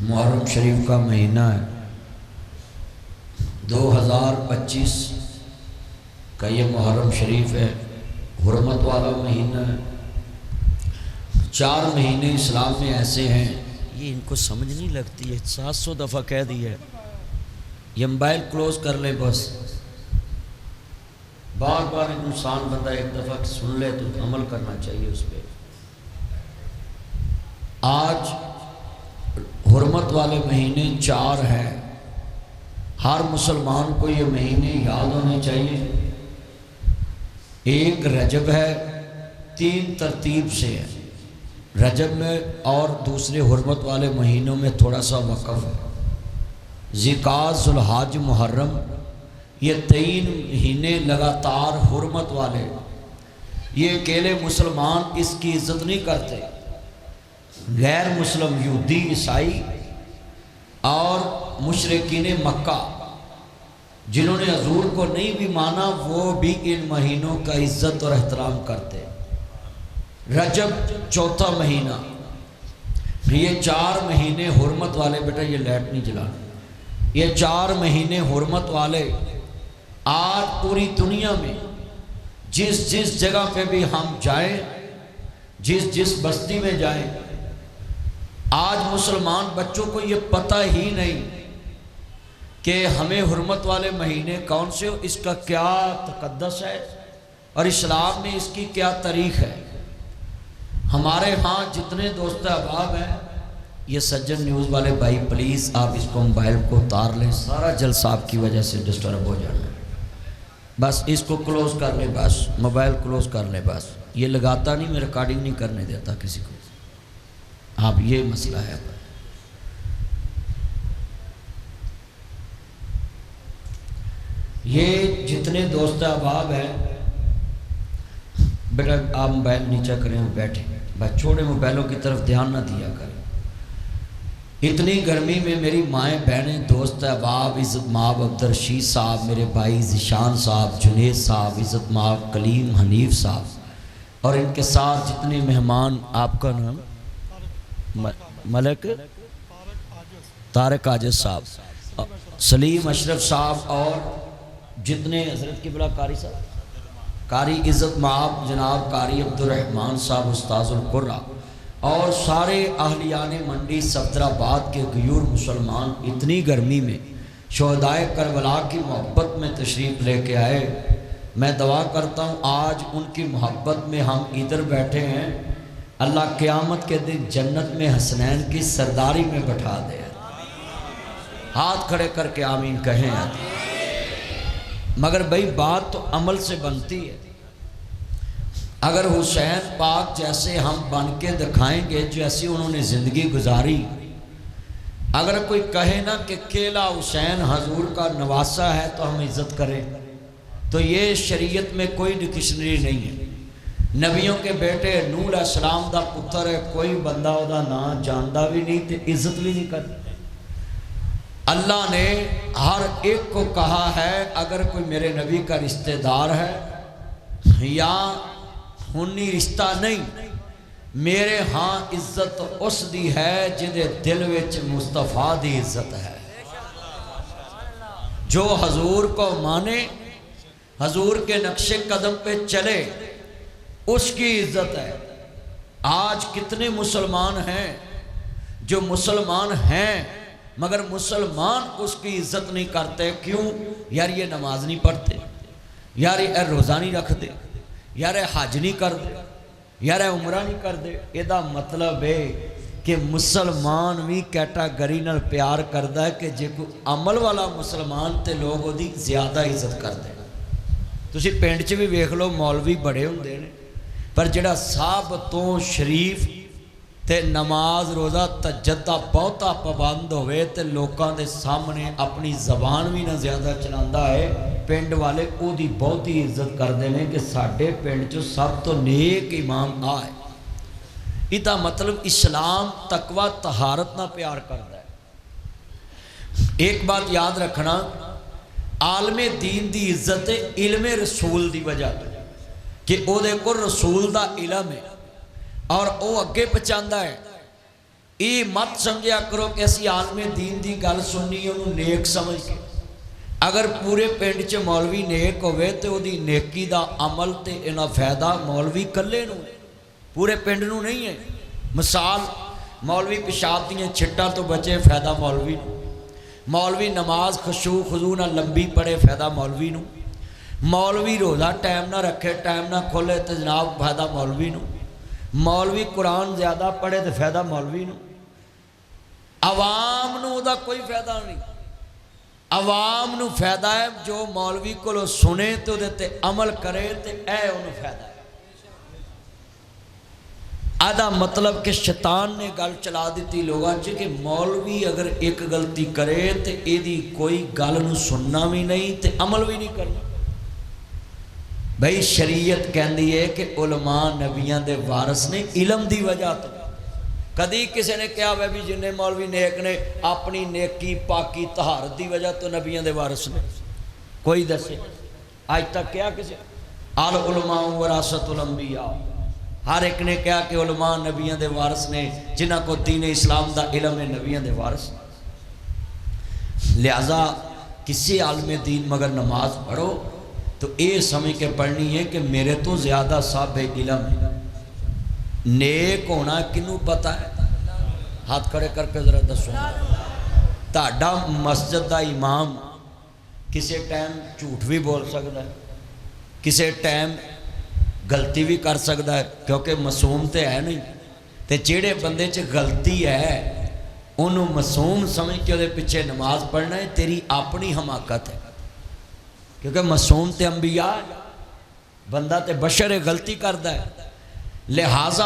محرم شریف کا مہینہ ہے، 2025 کا یہ محرم شریف ہے، حرمت والا مہینہ ہے۔ 4 مہینے اسلام میں ایسے ہیں، یہ ان کو سمجھ نہیں لگتی ہے، 700 دفعہ کہہ دی ہے۔ یہ موبائل کلوز کر لیں، بس بار بار انسان بندہ ایک دفعہ سن لے تو عمل کرنا چاہیے اس پہ۔ آج حرمت والے مہینے 4 ہیں، ہر مسلمان کو یہ مہینے یاد ہونے چاہیے۔ ایک رجب ہے، 3 ترتیب سے ہے رجب میں، اور دوسرے حرمت والے مہینوں میں تھوڑا سا وقف ہے۔ ذوالقعدہ، ذوالحج، محرم، یہ 3 مہینے لگاتار حرمت والے، یہ اکیلے مسلمان اس کی عزت نہیں کرتے، غیر مسلم یہودی، عیسائی اور مشرکین مکہ جنہوں نے حضور کو نہیں بھی مانا، وہ بھی ان مہینوں کا عزت اور احترام کرتے۔ رجب 4تھا مہینہ، یہ 4 مہینے حرمت والے، بیٹا یہ لائٹ نہیں جلانا، یہ 4 مہینے حرمت والے آج پوری دنیا میں جس جگہ پہ بھی ہم جائیں، جس بستی میں جائیں، آج مسلمان بچوں کو یہ پتہ ہی نہیں کہ ہمیں حرمت والے مہینے کون سے ہو، اس کا کیا تقدس ہے اور اسلام میں اس کی کیا تاریخ ہے۔ ہمارے ہاں جتنے دوست احباب ہیں، یہ سجن نیوز والے بھائی پلیز آپ اس کو موبائل کو اتار لیں، سارا جلسہ آپ کی وجہ سے ڈسٹرب ہو جانا ہے، بس اس کو کلوز کر لیں، بس موبائل کلوز کر لیں، بس یہ لگاتا نہیں، میں ریکارڈنگ نہیں کرنے دیتا کسی کو، آپ یہ مسئلہ ہے۔ یہ جتنے دوست احباب ہیں، بیٹا آپ موبائل نیچے کریں، بیٹھیں، بس چھوڑے موبائلوں کی طرف دھیان نہ دیا کریں۔ اتنی گرمی میں میری مائیں بہنیں، دوست احباب، عزت مآب عبدالرشید صاحب، میرے بھائی ذیشان صاحب، جنید صاحب، عزت مآب کلیم حنیف صاحب، اور ان کے ساتھ جتنے مہمان، آپ کا نام ملک طارق عاجز صاحب، سلیم اشرف صاحب، اور جتنے حضرت قبلہ قاری صاحب، قاری عزت مآب جناب قاری عبدالرحمن صاحب استاذ القرہ، اور سارے اہلیان منڈی صفدرآباد کے غیور مسلمان اتنی گرمی میں شہدائے کربلا کی محبت میں تشریف لے کے آئے۔ میں دعا کرتا ہوں آج ان کی محبت میں ہم ادھر بیٹھے ہیں، اللہ قیامت کے دن جنت میں حسنین کی سرداری میں بٹھا دے۔ ہاتھ کھڑے کر کے آمین کہیں۔ مگر بھئی بات تو عمل سے بنتی ہے۔ اگر حسین پاک جیسے ہم بن کے دکھائیں گے، جیسی انہوں نے زندگی گزاری، اگر کوئی کہے نا کہ کیلا حسین حضور کا نواسا ہے تو ہم عزت کریں، تو یہ شریعت میں کوئی ڈکشنری نہیں ہے۔ نبیوں کے بیٹے نوح علیہ السلام دا پتر ہے، کوئی بندہ او دا نام جاندا بھی نہیں تے عزت بھی نہیں کرتا۔ اللہ نے ہر ایک کو کہا ہے اگر کوئی میرے نبی کا رشتہ دار ہے یا خونی رشتہ نہیں، میرے ہاں عزت اس دی ہے جدے دل وچ مصطفیٰ دی عزت ہے۔ جو حضور کو مانے، حضور کے نقش قدم پہ چلے، اس کی عزت ہے۔ آج کتنے مسلمان ہیں جو مسلمان ہیں مگر مسلمان اس کی عزت نہیں کرتے، کیوں؟ یار یہ نماز نہیں پڑھتے، یار یہ روزہ نہیں رکھ دے، یار حج نہیں کر دے، یار عمرہ نہیں کر دے۔ یہ دا مطلب ہے کہ مسلمان بھی کیٹاگری نال پیار کردا ہے کہ جے کوئی عمل والا مسلمان تے لوگ دی زیادہ عزت کرتے ہیں۔ تسی پینڈ چ بھی ویکھ لو، مولوی بڑے ہوندے نے، پر جڑا صاحب تو شریف تے نماز روزہ تہجد دا بہتا پابند ہوئے تے لوکاں دے سامنے اپنی زبان بھی نہ زیادہ چلاندا ہے، پنڈ والے او دی بہت ہی عزت کردے نے کہ ساڈے پنڈ چ سب تو نیک امام آئے۔ ادا مطلب اسلام تقوی طہارت نہ پیار کرتا ہے۔ ایک بات یاد رکھنا، عالم دین دی عزت علم رسول دی وجہ کہ او دے کو رسول دا علم ہے اور او اگے پہنچاندا ہے۔ یہ مت سمجھا کرو کہ اسی عالم دین دی گل سننی انہوں نیک سمجھ کے. اگر پورے پنڈ چ مولوی نیک ہوئے تو وہ دی نیکی دا عمل تے انہاں فائدہ مولوی کلے نو پورے پنڈ نو نہیں ہے. مثال مولوی پیشاب دیاں چھٹاں تو بچے فائدہ مولوی نو. مولوی نماز خشوع خضوع نہ لمبی پڑھے فائدہ مولوی نو. مولوی روزہ ٹائم نہ رکھے ٹائم نہ کھولے تو جناب فائدہ مولوی نو. مولوی قرآن زیادہ پڑھے تو فائدہ مولوی نو. عوام نو دا کوئی فائدہ نہیں. عوام نو فائدہ ہے جو مولوی کو سنے تو دیتے عمل کرے تو اے انہوں فائدہ ہے. آدھا مطلب کہ شیطان نے گل چلا دیتی لوگاں کہ مولوی اگر ایک غلطی کرے تو ایدی کوئی گل نو سننا بھی نہیں تو عمل بھی نہیں کرنا. بھئی شریعت کہندی ہے کہ علماء نبیاں دے وارث نے علم دی وجہ تو. کدی کسی نے کہا بھی جنہیں مولوی نیک نے اپنی نیکی پاکی طہارت دی وجہ تو نبیاں دے وارث نے؟ کوئی دسے آج تک کیا کسی؟ العلماء وراثت الانبیاء. ہر ایک نے کہا کہ علماء نبیاں دے وارث نے جنہ کو دین اسلام دا علم ہے نبیاں دے وارث. لہذا کسی عالم دین مگر نماز پڑھو تو یہ سمجھ کے پڑھنی ہے کہ میرے تو زیادہ صاحب علم ہے. نیک ہونا کنوں پتہ ہے؟ ہاتھ کھڑے کر کے ذرا دسو. تہاڈا مسجد دا امام کسی ٹائم جھوٹ بھی بول سکتا ہے کسی ٹائم غلطی بھی کر سکتا ہے کیونکہ معصوم تے ہے نہیں. تے جیڑے بندے چ غلطی ہے انہوں معصوم سمجھ کے دے پیچھے نماز پڑھنا ہے تیری اپنی حماقت ہے. کیونکہ معصوم تے انبیاء ہے بندہ تے بشر ہے غلطی کرتا ہے. لہٰذا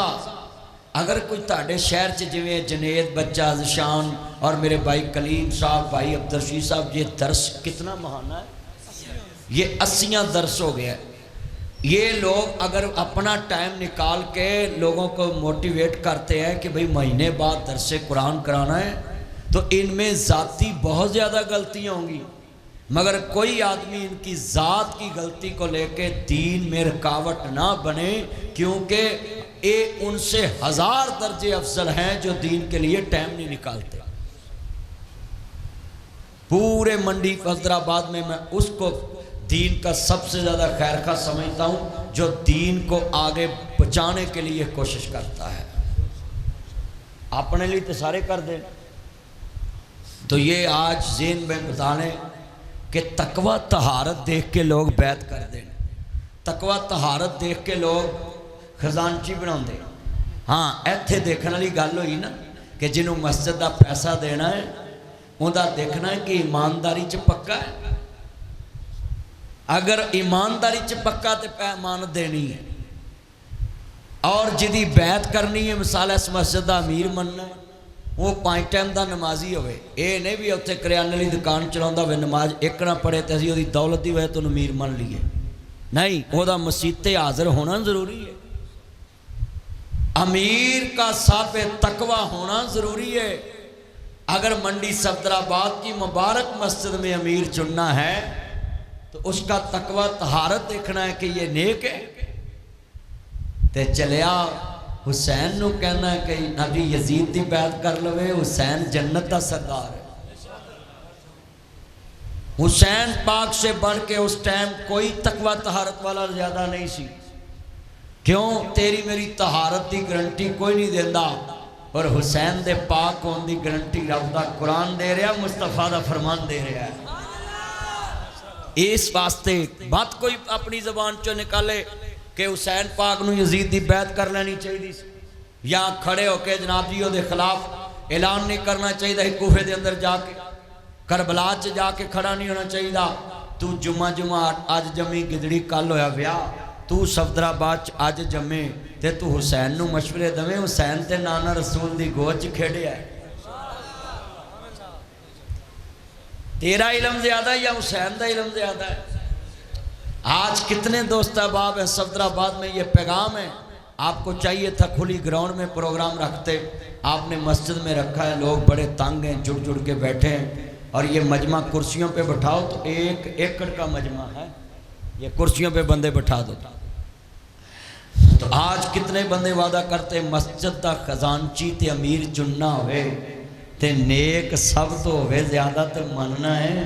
اگر کوئی تاڑے شہر چ جویں جنید بچہ ذشان اور میرے بھائی کلیم صاحب بھائی عبدالرشید صاحب یہ درس کتنا مہانہ ہے یہ 80 درس ہو گیا ہے. یہ لوگ اگر اپنا ٹائم نکال کے لوگوں کو موٹیویٹ کرتے ہیں کہ بھئی مہینے بعد درس قرآن کرانا ہے تو ان میں ذاتی بہت زیادہ غلطیاں ہوں گی مگر کوئی آدمی ان کی ذات کی غلطی کو لے کے دین میں رکاوٹ نہ بنے کیونکہ یہ ان سے 1000 درجے افضل ہیں جو دین کے لیے ٹائم نہیں نکالتے. پورے منڈی فضلآباد میں اس کو دین کا سب سے زیادہ خیر خواہ سمجھتا ہوں جو دین کو آگے بچانے کے لیے کوشش کرتا ہے. اپنے لیے تو سارے کر دیں. تو یہ آج ذہن میں بتانے کہ تقوی طہارت دیکھ کے لوگ بیعت کر دیں. تقوی طہارت دیکھ کے لوگ خزانچی بنا دیں. ہاں ایتھے دیکھنے والی گل ہوئی نا کہ جنہوں مسجد دا پیسہ دینا ہے ان دا دیکھنا ہے کہ ایمانداری چ پکا ہے. اگر ایمانداری چ پکا تے پیمان دینی ہے اور جدی بیعت کرنی ہے مثال اس مسجد دا امیر مننا ہے وہ 5 ٹائم دا نمازی ہوئے. اے نہیں بھی اتنے کریانے لی دکان چلاؤں ہوئے نماز ایک نہ پڑھے تو اسی وہ دولت دی وجہ تو امیر من لیے. نہیں وہ دا مسجد تے حاضر ہونا ضروری ہے. امیر کا صاحب تقوی ہونا ضروری ہے. اگر منڈی صفدرآباد کی مبارک مسجد میں امیر چننا ہے تو اس کا تقوی طہارت دیکھنا ہے کہ یہ نیک ہے. تے چلیا حسین نو کہنا ہے کہ نبی یزید دی بیعت کر لوے حسین جنت دا سردار ہے. حسین پاک سے بڑھ کے اس ٹائم کوئی تقوی طہارت والا زیادہ نہیں سی. کیوں؟ تیری میری طہارت دی گارنٹی کوئی نہیں دیندا اور حسین دے پاک ہون دی گارنٹی رب دا قرآن دے رہا مصطفیٰ دا فرمان دے رہا ہے. اس واسطے بات کوئی اپنی زبان چو نکالے کہ حسین پاک نو یزید دی بیعت کر لینی چاہیے یا کھڑے ہو کے جناب جی دے خلاف اعلان نہیں کرنا چاہیے کوفے دے اندر جا کے کربلا چ جا کے کھڑا نہیں ہونا چاہیے. تو جمعہ اج جمی گدڑی کل ہویا ویاہ تو صفدرآباد اج جمے تے تو حسین نو مشورے دویں حسین تے نانا رسول دی گود چ کھیڑیا ہے. تیرا علم زیادہ ہے یا حسین دا علم زیادہ ہے؟ آج کتنے دوست احباب ہیں صفدرآباد میں یہ پیغام ہے. آپ کو چاہیے تھا کھلی گراؤنڈ میں پروگرام رکھتے آپ نے مسجد میں رکھا ہے. لوگ بڑے تنگ ہیں جڑ جڑ کے بیٹھے ہیں اور یہ مجمع کرسیوں پہ بٹھاؤ تو 1 ایکڑ کا مجمع ہے. یہ کرسیوں پہ بندے بٹھا دو. تو آج کتنے بندے وعدہ کرتے مسجد دا خزانچی تے امیر چننا ہوئے تے نیک سب تو ہوئے زیادہ تے مننا ہے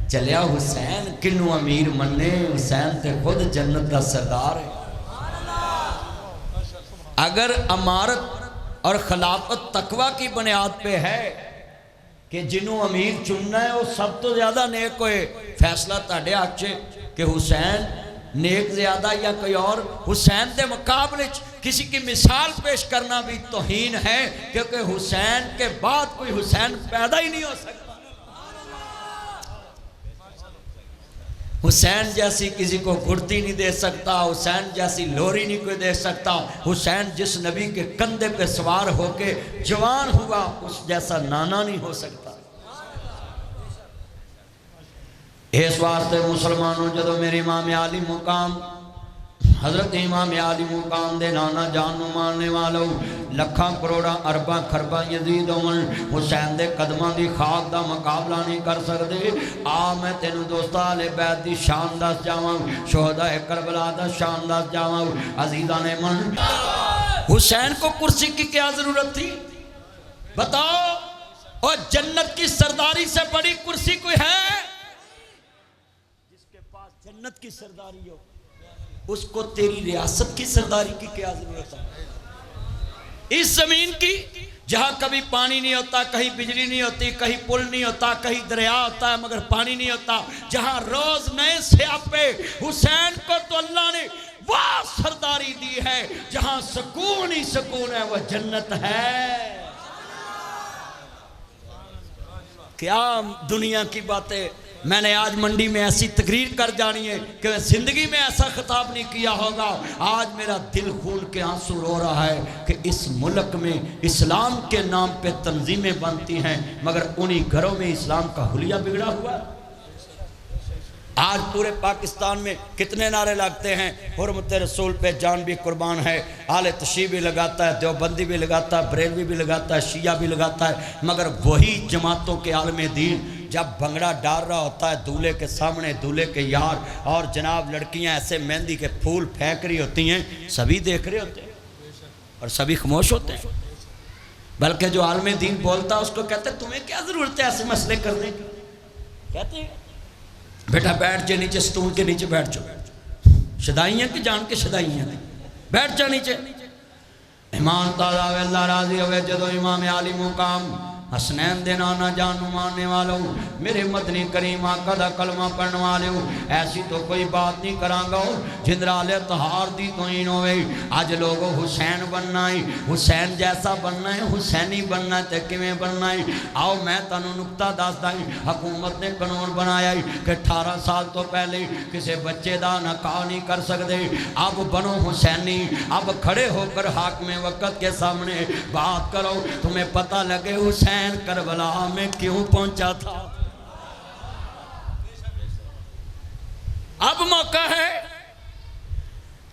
چلیا حسین کنو امیر مننے حسین تے خود جنت دا سردار ہے اگر امارت اور خلافت تقوی کی بنیاد پہ ہے کہ جنہوں امیر چننا ہے وہ سب تو زیادہ نیک ہوئے فیصلہ تاڑے آچے کہ حسین نیک زیادہ یا کوئی اور حسین دے مقابلے کسی کی مثال پیش کرنا بھی توہین ہے کیونکہ حسین کے بعد کوئی حسین پیدا ہی نہیں ہو سکتا حسین جیسی کسی کو گھڑتی نہیں دے سکتا حسین جیسی لوری نہیں کوئی دے سکتا حسین جس نبی کے کندھے پہ سوار ہو کے جوان ہوا اس جیسا نانا نہیں ہو سکتا اس واسطے مسلمانوں جدو میرے امام عالی مقام حضرت امام عالی مقام دے نانا جانو ماننے والوں لکھاں کروڑا ارباں خرباں یزید عمر حسین دے قدماں دی خاک دا مقابلہ نہیں کر سکتے میں تینوں دوستہ اہل بیت دی شان دس جاواں شہداء کربلا دا شان دس جاواں عزیزان من حسین کو کرسی کی کیا ضرورت تھی بتاؤ اور جنت کی سرداری سے بڑی کرسی کوئی ہے جس کے پاس جنت کی سرداری ہو اس کو تیری ریاست کی سرداری کی کیا ضرورت ہے اس زمین کی جہاں کبھی پانی نہیں ہوتا کہیں بجلی نہیں ہوتی کہیں پل نہیں ہوتا کہیں دریا ہوتا ہے مگر پانی نہیں ہوتا جہاں روز نئے سیاپے حسین کو تو اللہ نے وہ سرداری دی ہے جہاں سکون ہی سکون ہے وہ جنت ہے کیا دنیا کی باتیں میں نے آج منڈی میں ایسی تقریر کر جانی ہے کہ زندگی میں ایسا خطاب نہیں کیا ہوگا آج میرا دل خون کے آنسو رو رہا ہے کہ اس ملک میں اسلام کے نام پہ تنظیمیں بنتی ہیں مگر انہی گھروں میں اسلام کا حلیہ بگڑا ہوا ہے آج پورے پاکستان میں کتنے نعرے لگتے ہیں حرمت رسول پہ جان بھی قربان ہے اہل تشیع بھی لگاتا ہے دیوبندی بھی لگاتا ہے بریلوی بھی لگاتا ہے شیعہ بھی لگاتا ہے مگر وہی جماعتوں کے عالم دین جب بھنگڑا ڈال رہا ہوتا ہے دولے کے سامنے دولے کے یار اور جناب لڑکیاں ایسے مہندی کے پھول پھینک رہی ہوتی ہیں سبھی دیکھ رہے ہوتے ہیں اور سبھی خاموش ہوتے ہیں بلکہ جو عالم دین بولتا ہے اس کو کہتے ہیں تمہیں کیا ضرورت ہے ایسے مسئلے کرنے کی کہتے ہیں بیٹا بیٹھ جا نیچے ستون کے نیچے بیٹھ جاؤ شدائیاں کی جان کے شدائیاں بیٹھ جا نیچے ایمان تازہ ہوئے اللہ راضی ہوئے جدو امام عالی مقام حسنین دے نانا جانو ماننے والوں میرے مدنی کریم آقا دا کلمہ پڑھنے والوں ایسی تو کوئی بات نہیں کرانگا جندرال طہار دی تو ہی نوے آج لوگوں حسین بننا ہے حسین جیسا بننا ہے حسینی بننا ہے تکی میں بننا ہے آؤ میں تنو نکتہ داستا ہے حکومت نے قانون بنایا ہے کہ 18 سال تو پہلے کسے بچے دا نکاح نہیں کر سکتے اب بنو حسینی اب کھڑے ہو کر حاکم وقت کے سامنے بات کرو تمہیں پتہ لگے حسین کربلا میں کیوں پہنچا تھا اب موقع ہے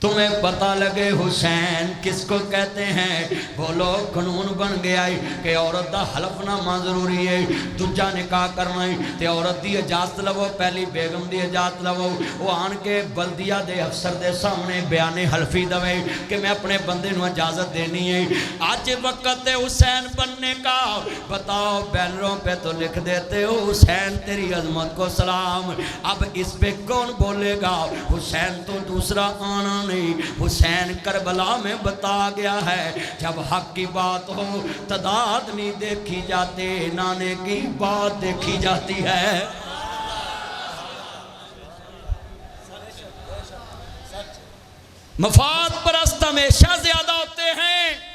تمہیں پتہ لگے حسین کس کو کہتے ہیں بولو قانون بن گیا ہے کہ عورت دا حلف نامہ ضروری ہے دوجا نکاح کرنا ہے تے عورت دی اجازت لو پہلی بیگم دی اجازت لو وہ آن کے بلدیہ دے افسر دے سامنے بیانے حلفی دوے کہ میں اپنے بندے نو اجازت دینی ہے آج وقت حسین بننے کا بتاؤ بینروں پہ تو لکھ دیتے ہو حسین تیری عظمت کو سلام اب اس پہ کون بولے گا حسین تو دوسرا آنا حسین کربلا میں بتا گیا ہے جب حق کی بات ہو تعداد نہیں دیکھی جاتے نانے کی بات دیکھی جاتی ہے مفاد پرست ہمیشہ زیادہ ہوتے ہیں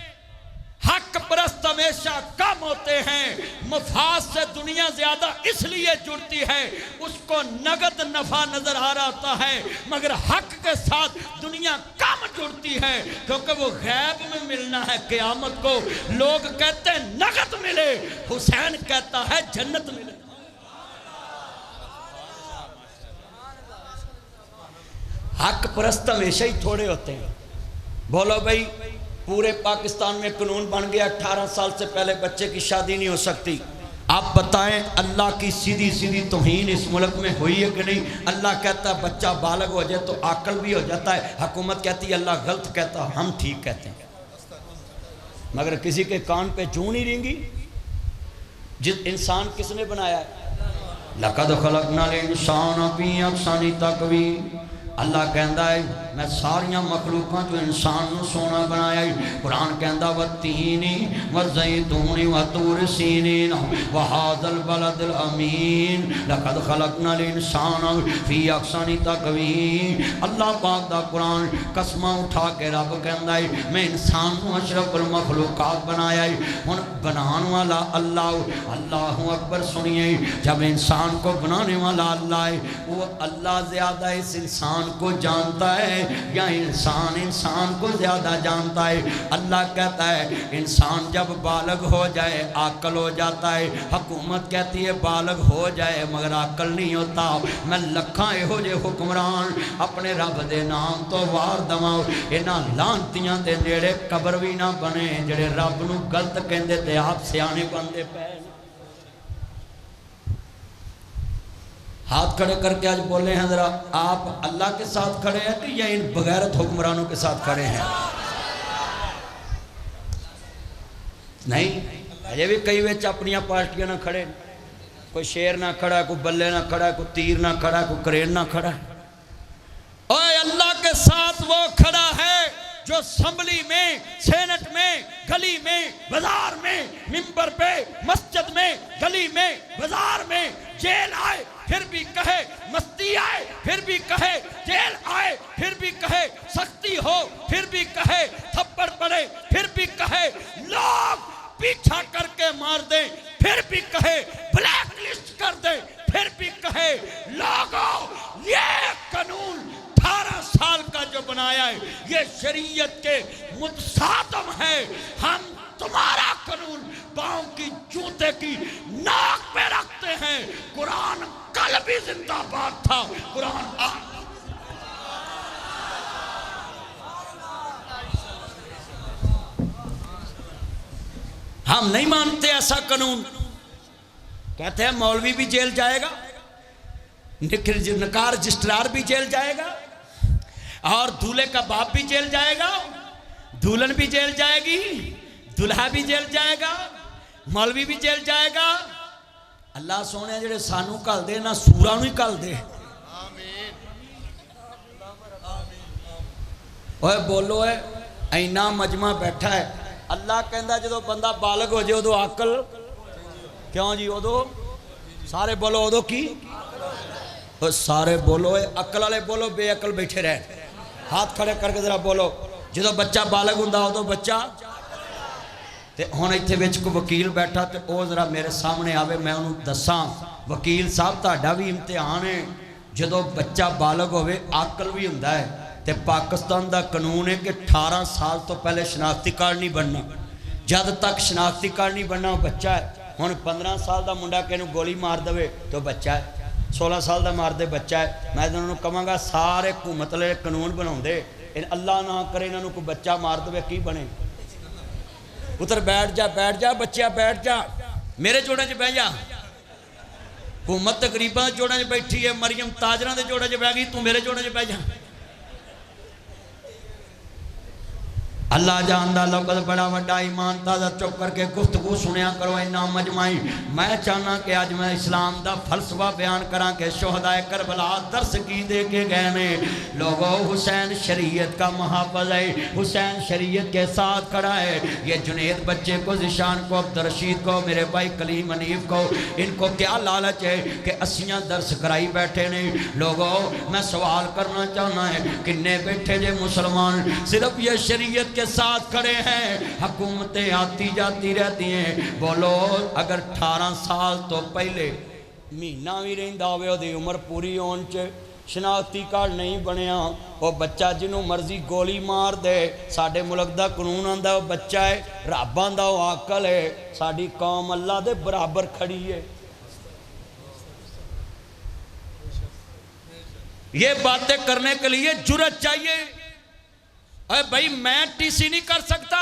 حق پرست ہمیشہ کم ہوتے ہیں مفاد سے دنیا زیادہ اس لیے جڑتی ہے اس کو نگد نفع نظر آ رہا ہوتا ہے مگر حق کے ساتھ دنیا کم جڑتی ہے کیونکہ وہ غیب میں ملنا ہے قیامت کو لوگ کہتے ہیں نگد ملے حسین کہتا ہے جنت ملے حق پرست ہمیشہ ہی تھوڑے ہوتے ہیں بولو بھائی پورے پاکستان میں قانون بن گیا 18 سال سے پہلے بچے کی شادی نہیں ہو سکتی آپ بتائیں اللہ کی سیدھی سیدھی توہین اس ملک میں ہوئی ہے کہ نہیں؟ اللہ کہتا ہے بچہ بالغ ہو جائے تو عقل بھی ہو جاتا ہے، حکومت کہتی ہے اللہ غلط کہتا ہے، ہم ٹھیک کہتے ہیں، مگر کسی کے کان پہ چوں نہیں رینگی؟ جس انسان کس نے بنایا ہے؟ لَقَدْ خَلَقْنَا الْإِنسَانَ فِي أَحْسَنِ تَقْوِيمٍ۔ اللہ کہندا ہے میں ساریاں مخلوقاں جو انسان نو سونا بنایا ہے۔ قرآن کہندا وَالتِّینِ وَالزَّیتُونِ وَطُورِ سِینِینَ وَهَٰذَا الْبَلَدِ الْأَمِینِ لَقَدْ خَلَقْنَا الْإِنسَانَ فِي أَحْسَنِ تَقْوِیمٍ۔ اللہ پاک دا قرآن قسماں اٹھا کے رب کہندا ہے میں انسان نو اشرف المخلوقات بنایا ہے۔ ہن بنان والا اللہ، اللہ اکبر سنیے، جب انسان کو بنانے والا اللہ ہے، وہ اللہ زیادہ اس انسان کو جانتا ہے یا انسان کو زیادہ جانتا ہے؟ اللہ کہتا ہے انسان جب بالغ ہو جائے عاقل ہو جاتا ہے، حکومت کہتی ہے بالغ ہو جائے مگر عاقل نہیں ہوتا۔ میں لکھاں یہو جے حکمران اپنے رب دے نام تو وار دواں، انہاں لانتیاں دے نیڑے قبر بھی نہ بنے جڑے رب نو غلط کہندے تے آپ سیانے بندے پے۔ ہاتھ کھڑے کر کے آج بولے ہیں ذرا، آپ اللہ کے ساتھ کھڑے ہیں کہ یا ان بغیرت حکمرانوں کے ساتھ کھڑے ہیں؟ نہیں، یہ بھی کئی ویچ اپنیاں پارٹیاں نہ کھڑے، کوئی شیر نہ کھڑا ہے، کوئی بلے نہ کھڑا ہے، کوئی تیر نہ کھڑا ہے، کوئی کرین نہ کھڑا ہے۔ اوہ اللہ کے ساتھ وہ کھڑا ہے جو اسمبلی میں، سینٹ میں، گلی میں، بازار میں، منبر پہ، مسجد میں، گلی میں، بازار میں، جیل آئے پھر بھی کہے، مستی آئے پھر بھی کہے، جیل آئے پھر بھی کہے، سختی ہو پھر بھی کہے، تھپڑ پڑے پھر بھی کہے، لوگ پیچھا کر کے مار دیں پھر بھی کہے، بلیک لسٹ کر دیں پھر بھی کہے، لوگوں یہ قانون 18 سال کا جو بنایا ہے یہ شریعت کے متصادم ہے۔ ہم تمہارا قانون پاؤں کی جوتے کی ناک پہ رکھتے ہیں۔ قرآن کل بھی زندہ باد تھا، قرآن ہم نہیں مانتے ایسا قانون۔ کہتے ہیں مولوی بھی جیل جائے گا، نکاح رجسٹرار بھی جیل جائے گا، اور دولہے کا باپ بھی جیل جائے گا، دولہن بھی جیل جائے گی، دلہا بھی جیل جائے گا، مولوی بھی جیل جائے گا۔ اللہ سونے جڑے سانو کل دے نہ سورا نو ہی کل دے۔ اوہ بولو ہے اینا مجمع بیٹھا ہے، اللہ کہندا جدو بندہ بالغ ہو جائے ادو عقل کیوں جی؟ ادو سارے بولو ادو کی؟ سارے بولو عقل والے بولو، بے عقل بیٹھے رہے۔ ہاتھ کھڑے کر کے ذرا بولو جدو بچہ بالغ ہوندا ادو بچہ تے ہن ایتھے وچ کو وکیل بیٹھا تے او ذرا میرے سامنے آوے میں انہوں دساں وکیل صاحب تہاڈا بھی امتحان ہے جدو بچہ بالغ ہوئے عقل بھی ہوندا ہے تے پاکستان دا قانون ہے کہ 18 سال تو پہلے شناختی کارڈ نہیں بننا، جد تک شناختی کارڈ نہیں بننا وہ بچہ ہے۔ ہن 15 سال دا منڈا کہنو گولی مار دے تو بچہ ہے، 16 سال دا مار دے بچہ ہے۔ میں انہوں نے کہاں گا سارے حکومت لے قانون بناؤں دے، اللہ نہ کرے انہوں کو بچہ مار دے کی بنے؟ اتر بیٹھ جا بچہ بیٹھ جا، میرے جوڑے چ بہ جا۔ حکومت غریباں دے جوڑے چ بیٹھی ہے، مریم تاجراں دے جوڑے چ بہ گئی، تو میرے جوڑے چ بہ جا۔ اللہ جاندہ لوگت بڑا وڈا ایمان تازہ چپ کر کے گفتگو سنیا کرو اینا مجمعی۔ میں چاہنا کہ آج میں اسلام دا فلسفہ بیان کراں کہ شہدائے کربلا درس کی دے کے گئے نے۔ لوگوں حسین شریعت کا محافظ ہے، حسین شریعت کے ساتھ کھڑا ہے۔ یہ جنید بچے کو، ذیشان کو، عبدالرشید کو، میرے بھائی کلیم حنیف کو، ان کو کیا لالچ ہے کہ اسیاں درس کرائی بیٹھے نے۔ لوگوں میں سوال کرنا چاہنا ہے کنے بیٹھے جے مسلمان صرف یہ شریعت کے ساتھ کھڑے ہیں، حکومتیں آتی جاتی رہتی ہیں۔ بولو اگر 18 سال تو پہلے مہینہ بھی رہندا ہوئے دی عمر پوری ہون چ شناختی کارڈ نہیں بنیا، وہ بچہ جنہوں مرضی گولی مار دے، ساڑھے ملک دا قانون آندہ وہ بچہ ہے، رب آندہ وہ عقل ہے، ساڑھی قوم اللہ دے برابر کھڑی ہے۔ یہ باتیں کرنے کے لیے جرات چاہیے۔ اے بھائی میں ٹی سی نہیں کر سکتا،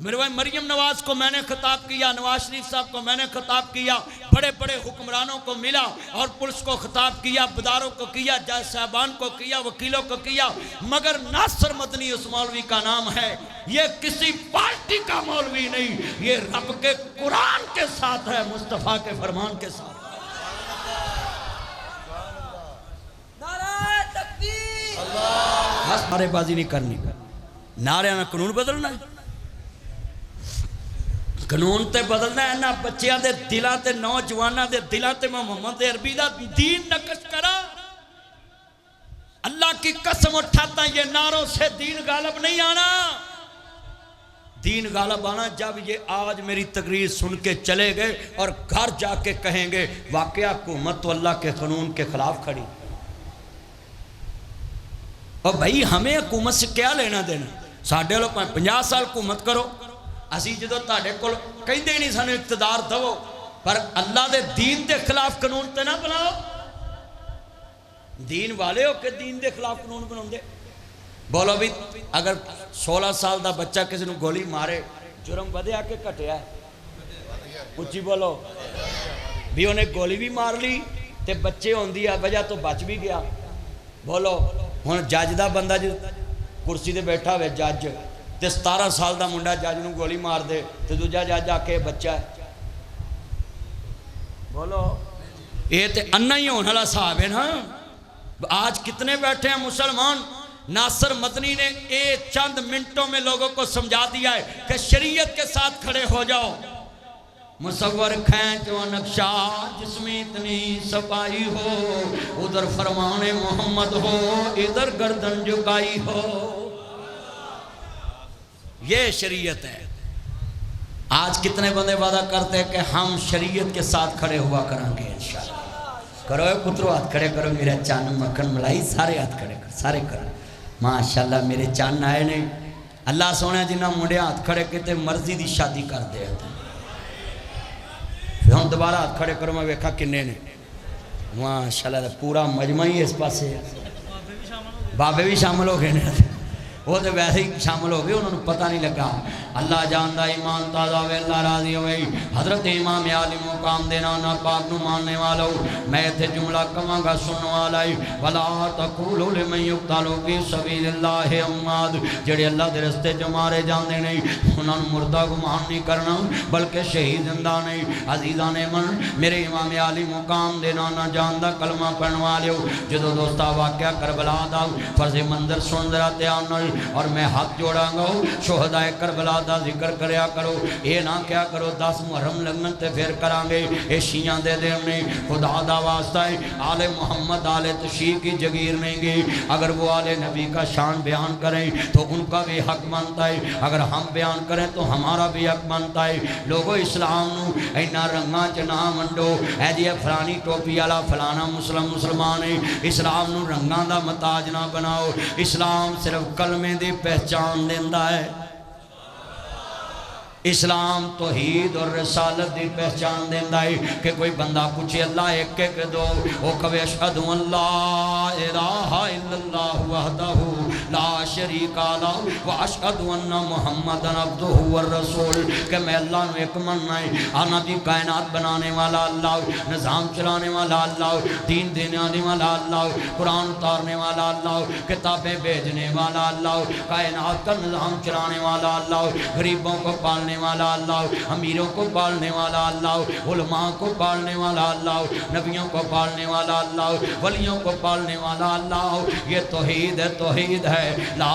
مریم نواز کو میں نے خطاب کیا، نواز شریف صاحب کو میں نے خطاب کیا، بڑے بڑے حکمرانوں کو ملا اور پولیس کو خطاب کیا، بداروں کو کیا، جج صاحبان کو کیا، وکیلوں کو کیا، مگر ناصر مدنی اس مولوی کا نام ہے۔ یہ کسی پارٹی کا مولوی نہیں، یہ رب کے قرآن کے ساتھ ہے، مصطفیٰ کے فرمان کے ساتھ۔ نعرہ تکبیر، بس نعرے بازی نہیں کرنی، نعرے نہ قانون بدلنا ہے، قانون تے بدلنا ہے، نہ بچیاں دے دلاں تے نوجواناں دے دلاں تے محمد عربی دا دین نقش کرا۔ اللہ کی قسم اٹھاتا یہ نعروں سے دین غالب نہیں آنا۔ دین غالب آنا جب یہ آج میری تقریر سن کے چلے گئے اور گھر جا کے کہیں گے واقعہ حکومت تو اللہ کے قانون کے خلاف کھڑی۔ اور بھائی ہمیں حکومت سے کیا لینا دینا؟ ساڑھے لوگ 50 سال حکومت کرو، اسی جدو تاڑے کو کہیں دے نہیں سانو اقتدار دو، پر اللہ دے دین دے خلاف قانون تے نہ بناؤ۔ دین والے ہو کہ دین دے خلاف قانون بناؤ دے؟ بولو بھی اگر 16 سال دا بچہ کسی نے گولی مارے جرم بدیا کہ کٹیا ہے؟ اچھی بولو بھی انہیں گولی بھی مار لی تے بچے ہون دیا وجہ تو بچ بھی گیا۔ بولو ہن جج دا بندہ جو کرسی دے بیٹھا ہوئے جج تے 17 سال دا منڈا جج نو گولی مار دے تے دوجا جج آ کے بچہ ہے۔ بولو یہ تے انہ ہی ہونے والا صاحب ہے نا۔ آج کتنے بیٹھے ہیں مسلمان؟ ناصر مدنی نے چند منٹوں میں لوگوں کو سمجھا دیا ہے کہ شریعت کے ساتھ کھڑے ہو جاؤ۔ مصور کھینچ و نقشہ جس میں اتنی صفائی ہو، ادھر فرمان محمد ہو ادھر گردن جھکائی ہو۔ یہ شریعت ہے۔ آج کتنے بندے وعدہ کرتے ہیں کہ ہم شریعت کے ساتھ کھڑے ہوا کریں گے انشاءاللہ۔ کرو پترو ہاتھ کھڑے کرو، میرا چان مکھن ملائی سارے ہاتھ کھڑے کرو، سارے کرو۔ ماشاءاللہ میرے چان آئے نے اللہ سونے جنہ منڈے ہاتھ کھڑے کہتے مرضی دی شادی کر دے۔ پھر ہم دوبارہ ہاتھ کھڑے کرو، میں ویکھا کنے نے ماشاءاللہ پورا مجمع ہی اس پاس ہے۔ بابے بھی شامل ہو گئے نے، وہ تو ویسے ہی شامل ہو گئے، انہوں نے پتہ نہیں لگا۔ اللہ جاندہ ایمان تازہ ہوئے، اللہ راضی ہوئے۔ حضرت امام عالی مقام دینا نا پاک نو ماننے والا ہوں، میں تھے جملہ کماں گا سننے والا ہی۔ وَلَا تَقُولُوا لِمَنْ يُقْتَلُ فِي سَبِيلِ اللَّهِ أَمْوَاتٌ، جڑے اللہ دے رستے چ مارے جاندے نہیں انہاں نوں مردہ گمان نہیں کرنا بلکہ شہید زندہ نہیں۔ عزیزان من میرے امام عالی مقام دینا نا جاندہ کلمہ پڑھنے والے ہو، جدو دوستا واقعہ کربلا دا فرض منظر سن ذرا دھیان نال، اور میں ہاتھ جوڑاں گا شہداء کربلا دا ذکر کریا کرو۔ اے نہ کیا کرو 10 محرم لگن تے پھر کران گے، اے شیعہ دے دین نہیں، خدا دا واسطہ ہے آل محمد آل تشیع کی جگیر نہیں گی۔ اگر وہ آل نبی کا شان بیان کریں تو ان کا بھی حق بنتا ہے، اگر ہم بیان کریں تو ہمارا بھی حق بنتا ہے۔ لوگوں اسلام نو اینا رنگاں چ نہ منڈو، اے جی فلانی ٹوپی والا فلانا مسلمان ہے، اسلام نو رنگاں دا محتاج نہ بناؤ۔ اسلام صرف کلمے دی پہچان دیندا ہے، اسلام توحید اور رسالت دی پہچان دیندا ہے کہ کوئی بندہ پوچھے اللہ ایک ایک دو او کہے اشہد ان لا الہ الا اللہ وحدہ لا شریک لہ واشہد ان محمدن عبدہ والرسول، کہ میں اللہ نو ایک مننا ہے، آنا دی کائنات بنانے والا اللہ، نظام چلانے والا اللہ، دین دینے والا اللہ، قرآن اتارنے والا اللہ، کتابیں بھیجنے والا اللہ، کائنات کا نظام چلانے والا اللہ، غریبوں کو پالنے والا اللہ، امیروں کو پالنے والا اللہ، علماء کو پالنے والا اللہ، نبیوں کو پالنے والا اللہ، ولیوں کو پالنے والا اللہ۔ یہ توحید ہے، توحید ہے، لا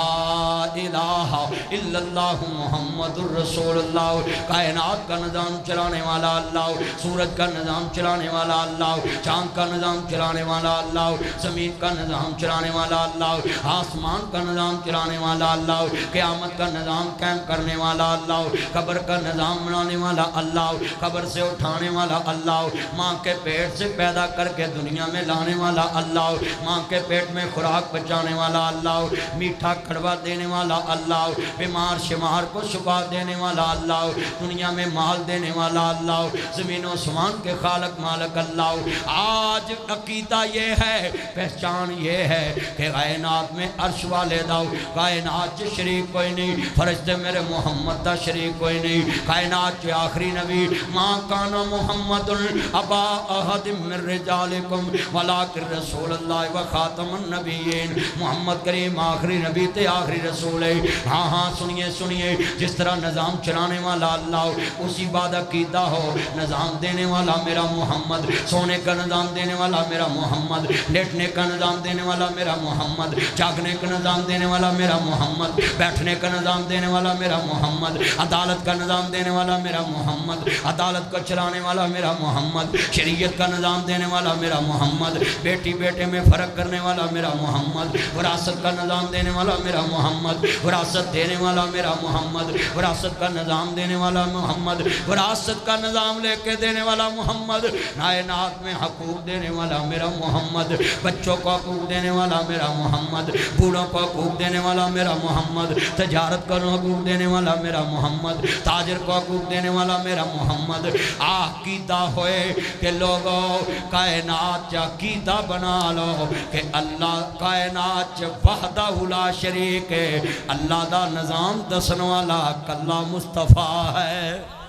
الہ الا اللہ محمد الرسول اللہ۔ کائنات کا نظام چلانے والا اللہ، سورج کا نظام چلانے والا اللہ، چاند کا نظام چلانے والا اللہ، زمین کا نظام چلانے والا اللہ، آسمان کا نظام چلانے والا اللہ، قیامت کا نظام قائم کرنے والا اللہ۔ قبر کا نظام بنانے والا اللہ، قبر سے اٹھانے والا اللہ، ماں کے پیٹ سے پیدا کر کے دنیا میں لانے والا اللہ، ماں کے پیٹ میں خوراک پہنچانے والا اللہ، میٹھا کڑوا دینے والا اللہ، بیمار شمار کو شفا دینے والا اللہ، دنیا میں مال دینے والا اللہ، زمین و آسمان کے خالق مالک اللہ۔ آج عقیدہ یہ ہے، پہچان یہ ہے کہ کائنات میں عرش والے دا، کائنات چ شریک کوئی نہیں، فرشتے میرے محمد دا شریک کوئی نہیں، کائنات چ آخری نبی ماں کانا محمد ابا احد من رجالکم ولکن رسول اللہ و خاتم النبیین، محمد کریم آخری نبی تے آخری رسول ہے۔ ہاں ہاں سنیے سنیے، جس طرح نظام چلانے والا اللہ، اسی بعد عقیدہ ہو نظام دینے والا میرا محمد، سونے کا نظام دینے والا میرا محمد، لیٹنے کا نظام دینے والا میرا محمد، جاگنے کا نظام دینے والا میرا محمد، بیٹھنے کا نظام دینے والا میرا محمد، عدالت کا نظام دینے والا میرا محمد، عدالت کو چلانے والا میرا محمد، شریعت کا نظام دینے والا میرا محمد، بیٹی بیٹے میں فرق کرنے والا میرا محمد، وراثت کا نظام دینے والا میرا محمد، وراثت دینے والا میرا محمد، وراثت کا نظام دینے والا محمد، وراثت کا نظام لے کے دینے والا محمد، کائنات میں حقوق دینے والا میرا محمد، بچوں کو حقوق دینے والا میرا محمد، بوڑھوں کو حقوق دینے والا میرا محمد، تجارت کو حقوق دینے والا میرا محمد، تاجر کو حقوق دینے والا میرا محمد۔ عقیدہ ہوئے کہ لوگوں کائنات چا عقیدہ بنا لو کہ اللہ کائنات چا وحدہ لا شریک ہے، اللہ دا نظام دسن والا کلہ مصطفیٰ ہے۔